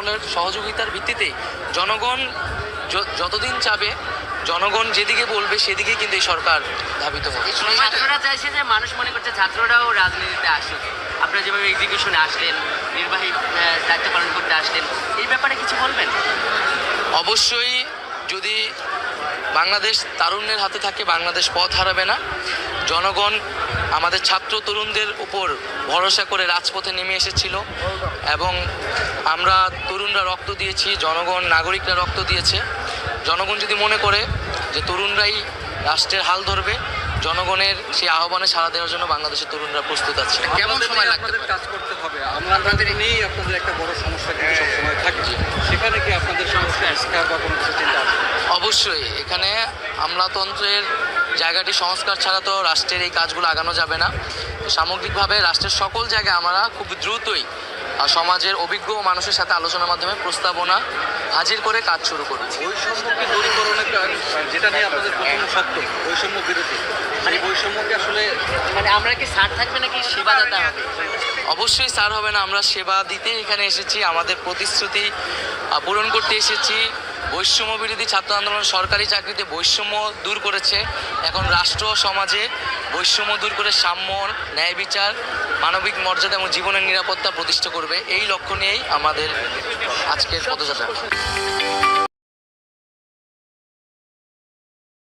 সকলের সহযোগিতার ভিত্তিতে জনগণ যতদিন চাবে, জনগণ যেদিকে বলবে সেদিকে কিন্তু এই সরকার ধাবিত হবে। ছাত্ররা চাইছে যে, মানুষ মনে করছে ছাত্ররাও রাজনীতিতে আসুক। আপনারা যেভাবে এক্সিকিউশনে আসলেন, নির্বাহী দায়িত্ব পালন করতে আসলেন, এই ব্যাপারে কিছু বলবেন? অবশ্যই, যদি বাংলাদেশ তারুণ্যের হাতে থাকে, বাংলাদেশ পথ হারাবে না। জনগণ আমাদের ছাত্র তরুণদের উপর ভরসা করে রাজপথে নেমে এসেছিল এবং আমরা তরুণরা রক্ত দিয়েছি, জনগণ নাগরিকরা রক্ত দিয়েছে। জনগণ যদি মনে করে যে তরুণরাই রাষ্ট্রের হাল ধরবে, জনগণের সেই আহ্বানে সাড়া দেওয়ার জন্য বাংলাদেশের তরুণরা প্রস্তুত আছে। কেমন সময় লাগতে কাজ করতে হবে? আপনাদের নিয়েই আপনাদের একটা বড় সমস্যা কিন্তু সবসময় থাকে, সেখানে কি আপনাদের সংস্কার বা কোনো কিছু চিন্তা আছে? অবশ্যই, এখানে আমলাতন্ত্রের জায়গাটি সংস্কার ছাড়া তো রাষ্ট্রের এই কাজগুলো আগানো যাবে না। সামগ্রিকভাবে রাষ্ট্রের সকল জায়গায় আমরা খুব দ্রুতই সমাজের অভিজ্ঞ মানুষের সাথে আলোচনার মাধ্যমে প্রস্তাবনা হাজির করে কাজ শুরু করব। বৈষম্যকে দূরীকরণের যেটা নিয়ে আপনাদের প্রথম শক্ত, বৈষম্য বিরোধী, মানে বৈষম্যকে আসলে আমরা কি ছাড় থাকবে নাকি সেবাদাতা হবে? অবশ্যই স্যার হবে না, আমরা সেবা দিতে এখানে এসেছি, আমাদের প্রতিশ্রুতি পূরণ করতে এসেছি। বৈষম্য বিরোধী ছাত্র আন্দোলন সরকারি চাকরিতে বৈষম্য দূর করেছে, এখন রাষ্ট্র সমাজে বৈষম্য দূর করে সাম্য, ন্যায় বিচার, মানবিক মর্যাদা এবং জীবনের নিরাপত্তা প্রতিষ্ঠা করবে। এই লক্ষ্য নিয়েই আমাদের আজকের পদযাত্রা।